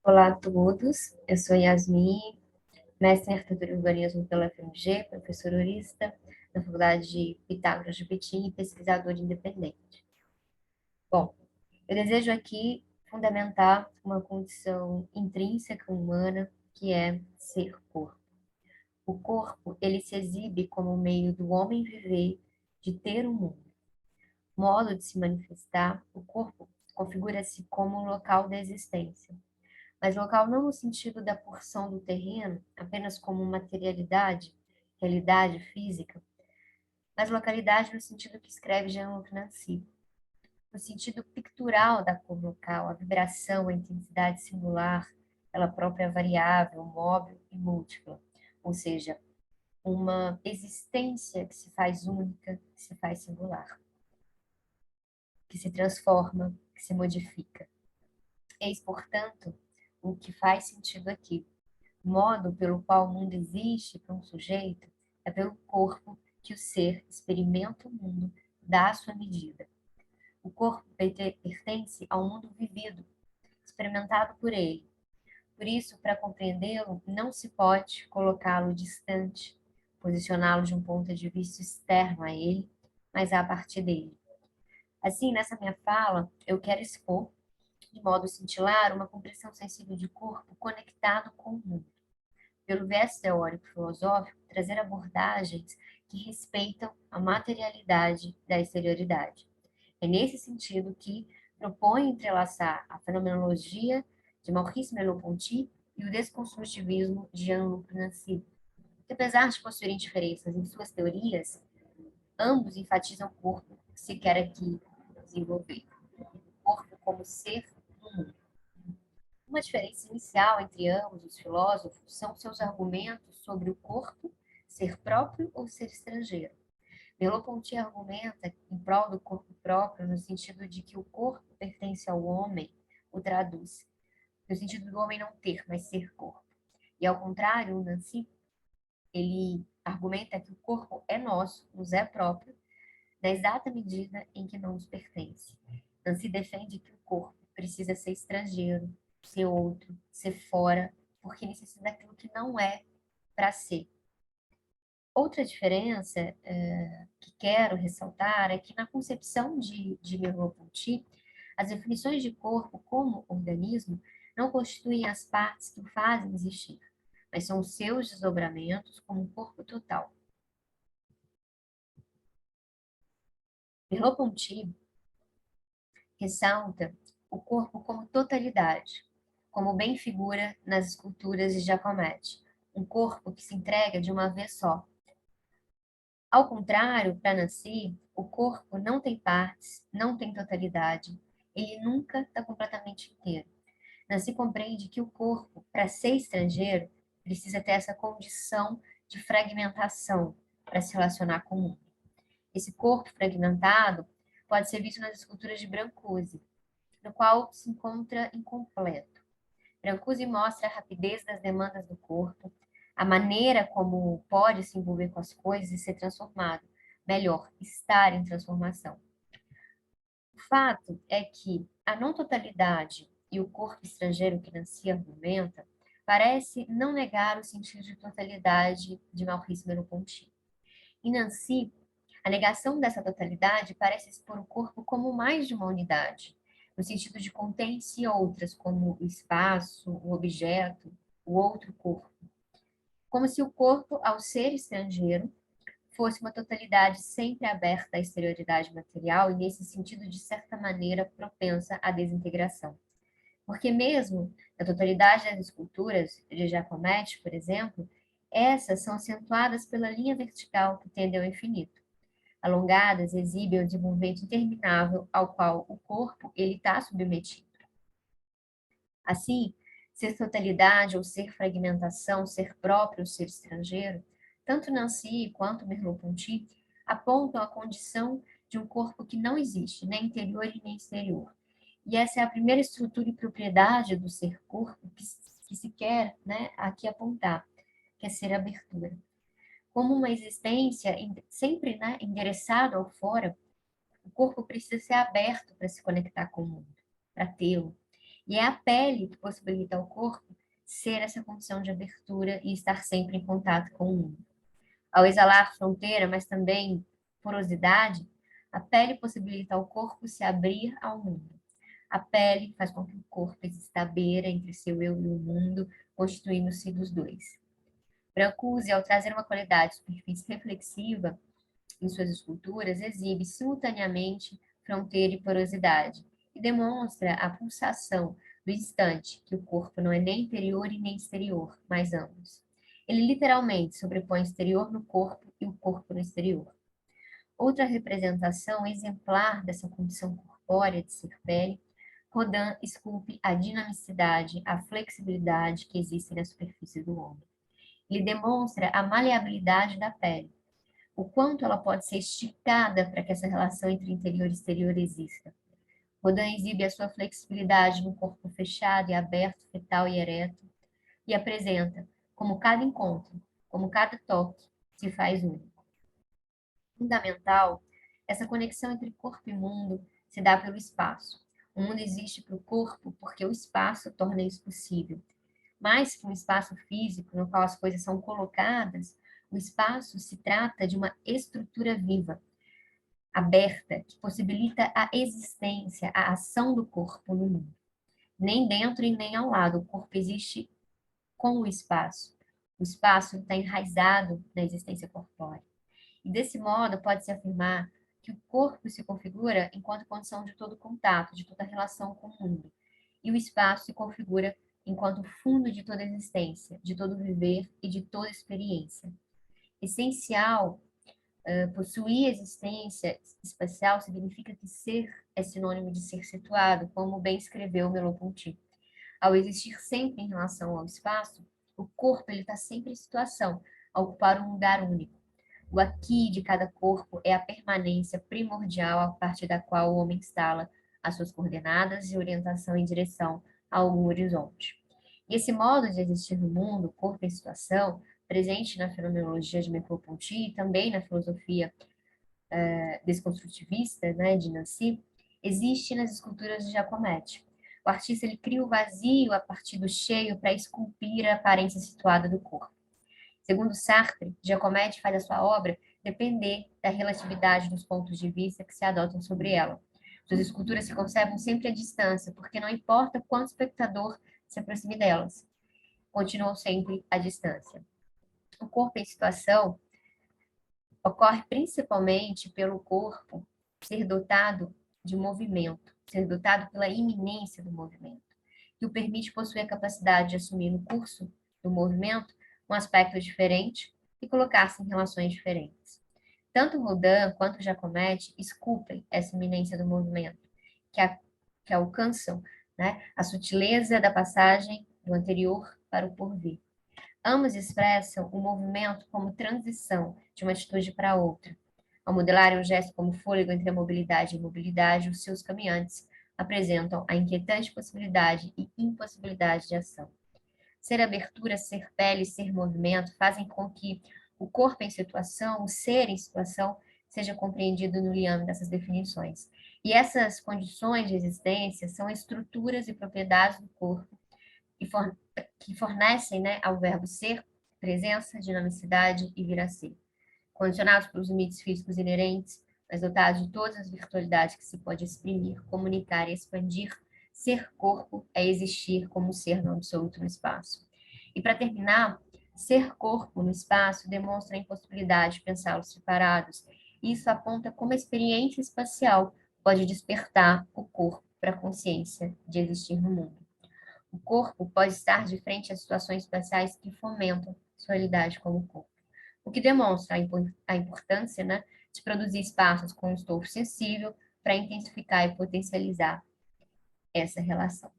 Olá a todos, eu sou Yasmin, mestre em Arquitetura e Urbanismo pela FMG, professora horista da Faculdade de Pitágoras de Betim e pesquisadora independente. Bom, eu desejo aqui fundamentar uma condição intrínseca humana que é ser corpo. O corpo, ele se exibe como o meio do homem viver, de ter o mundo. Modo de se manifestar, o corpo configura-se como um local da existência, mas local não no sentido da porção do terreno, apenas como materialidade, realidade física, mas localidade no sentido que escreve Jean-Luc Nancy, no sentido pictural da cor local, a vibração, a intensidade singular, ela própria variável, móvel e múltipla, ou seja, uma existência que se faz única, que se faz singular, que se transforma, que se modifica. Eis, portanto, o que faz sentido aqui. O modo pelo qual o mundo existe para um sujeito é pelo corpo que o ser experimenta o mundo, dá a sua medida. O corpo pertence ao mundo vivido, experimentado por ele. Por isso, para compreendê-lo, não se pode colocá-lo distante, posicioná-lo de um ponto de vista externo a ele, mas a partir dele. Assim, nessa minha fala, eu quero expor, de modo cintilar, uma compreensão sensível de corpo conectado com o mundo. Pelo viés teórico-filosófico, trazer abordagens que respeitam a materialidade da exterioridade. É nesse sentido que propõe entrelaçar a fenomenologia de Maurice Merleau-Ponty e o desconstrutivismo de Jean-Luc Nancy, que apesar de possuírem diferenças em suas teorias, ambos enfatizam o corpo que se quer aqui desenvolver. O corpo como ser no mundo. Uma diferença inicial entre ambos os filósofos são seus argumentos sobre o corpo ser próprio ou ser estrangeiro. Merleau-Ponty argumenta em prol do corpo próprio no sentido de que o corpo pertence ao homem, o traduz, no sentido do homem não ter, mas ser corpo. E ao contrário, o Nancy, ele argumenta que o corpo é nosso, nos é próprio, na exata medida em que não nos pertence. Nancy defende que o corpo precisa ser estrangeiro, ser outro, ser fora, porque necessita daquilo que não é para ser. Outra diferença que quero ressaltar é que na concepção de Merleau-Ponty, as definições de corpo como organismo não constituem as partes que o fazem existir, mas são os seus desdobramentos como um corpo total. Merleau-Ponty ressalta o corpo como totalidade, como bem figura nas esculturas de Giacometti, um corpo que se entrega de uma vez só. Ao contrário, para Nancy, o corpo não tem partes, não tem totalidade, ele nunca está completamente inteiro. Nancy compreende que o corpo, para ser estrangeiro, precisa ter essa condição de fragmentação para se relacionar com o mundo. Esse corpo fragmentado pode ser visto nas esculturas de Brancusi, no qual se encontra incompleto. Brancusi mostra a rapidez das demandas do corpo, a maneira como pode se envolver com as coisas e ser transformado. Melhor, estar em transformação. O fato é que a não totalidade e o corpo estrangeiro que Nancy argumenta parece não negar o sentido de totalidade de Maurice Merleau-Ponty. Em Nancy, a negação dessa totalidade parece expor o corpo como mais de uma unidade, no sentido de conter em si outras, como o espaço, o objeto, o outro corpo. Como se o corpo, ao ser estrangeiro, fosse uma totalidade sempre aberta à exterioridade material e, nesse sentido, de certa maneira, propensa à desintegração. Porque mesmo na totalidade das esculturas de Giacometti, por exemplo, essas são acentuadas pela linha vertical que tende ao infinito. Alongadas exibem o desenvolvimento interminável ao qual o corpo ele está submetido. Assim, ser totalidade ou ser fragmentação, ser próprio ou ser estrangeiro, tanto Nancy quanto Merleau-Ponty apontam a condição de um corpo que não existe, nem interior e nem exterior. E essa é a primeira estrutura e propriedade do ser corpo que se quer, né, aqui apontar, que é ser abertura. Como uma existência sempre, né, endereçada ao fora, o corpo precisa ser aberto para se conectar com o mundo, para tê-lo. E é a pele que possibilita ao corpo ser essa condição de abertura e estar sempre em contato com o mundo. Ao exalar fronteira, mas também porosidade, a pele possibilita ao corpo se abrir ao mundo. A pele faz com que o corpo exista à beira entre seu eu e o mundo, constituindo-se dos dois. Brancusi, ao trazer uma qualidade de superfície reflexiva em suas esculturas, exibe simultaneamente fronteira e porosidade e demonstra a pulsação do instante, que o corpo não é nem interior e nem exterior, mas ambos. Ele literalmente sobrepõe o exterior no corpo e o corpo no exterior. Outra representação exemplar dessa condição corpórea de ser pele, Rodin esculpe a dinamicidade, a flexibilidade que existem na superfície do homem. Ele demonstra a maleabilidade da pele, o quanto ela pode ser esticada para que essa relação entre interior e exterior exista. Rodin exibe a sua flexibilidade no corpo fechado e aberto, fetal e ereto, e apresenta como cada encontro, como cada toque se faz único. Fundamental, essa conexão entre corpo e mundo se dá pelo espaço. O mundo existe para o corpo porque o espaço torna isso possível. Mais que um espaço físico no qual as coisas são colocadas, o espaço se trata de uma estrutura viva, aberta, que possibilita a existência, a ação do corpo no mundo. Nem dentro e nem ao lado, o corpo existe com o espaço. O espaço está enraizado na existência corpórea. E desse modo, pode-se afirmar que o corpo se configura enquanto condição de todo contato, de toda relação com o mundo. E o espaço se configura enquanto fundo de toda existência, de todo viver e de toda experiência. Essencial, possuir existência espacial significa que ser é sinônimo de ser situado, como bem escreveu Merleau-Ponty. Ao existir sempre em relação ao espaço, o corpo está sempre em situação, a ocupar um lugar único. O aqui de cada corpo é a permanência primordial a partir da qual o homem instala as suas coordenadas de orientação em direção a algum horizonte. E esse modo de existir no mundo, corpo em situação, presente na fenomenologia de Merleau-Ponty e também na filosofia desconstrutivista, né, de Nancy, existe nas esculturas de Giacometti. O artista ele cria o vazio a partir do cheio para esculpir a aparência situada do corpo. Segundo Sartre, Giacometti faz a sua obra depender da relatividade dos pontos de vista que se adotam sobre ela. Suas esculturas se conservam sempre à distância, porque não importa quanto espectador se aproxime delas, continuam sempre à distância. O corpo em situação ocorre principalmente pelo corpo ser dotado de movimento, ser dotado pela iminência do movimento, que o permite possuir a capacidade de assumir no curso do movimento um aspecto diferente e colocar-se em relações diferentes. Tanto Rodin quanto Giacometti esculpem essa iminência do movimento, que alcançam, né, a sutileza da passagem do anterior para o porvir. Ambos expressam o movimento como transição de uma atitude para outra. Ao modelarem o gesto como fôlego entre a mobilidade e a imobilidade, os seus caminhantes apresentam a inquietante possibilidade e impossibilidade de ação. Ser abertura, ser pele, ser movimento fazem com que o corpo em situação, o ser em situação, seja compreendido no liame dessas definições. E essas condições de existência são estruturas e propriedades do corpo que fornecem, né, ao verbo ser presença, dinamicidade e vir a ser. Condicionados pelos limites físicos inerentes, mas dotados de todas as virtualidades que se pode exprimir, comunicar e expandir, ser corpo é existir como ser no absoluto no espaço. E para terminar, ser corpo no espaço demonstra a impossibilidade de pensá-los separados. Isso aponta como a experiência espacial pode despertar o corpo para a consciência de existir no mundo. O corpo pode estar de frente a situações espaciais que fomentam sua realidade como corpo, o que demonstra a importância, né, de produzir espaços com um estofo sensível para intensificar e potencializar essa relação.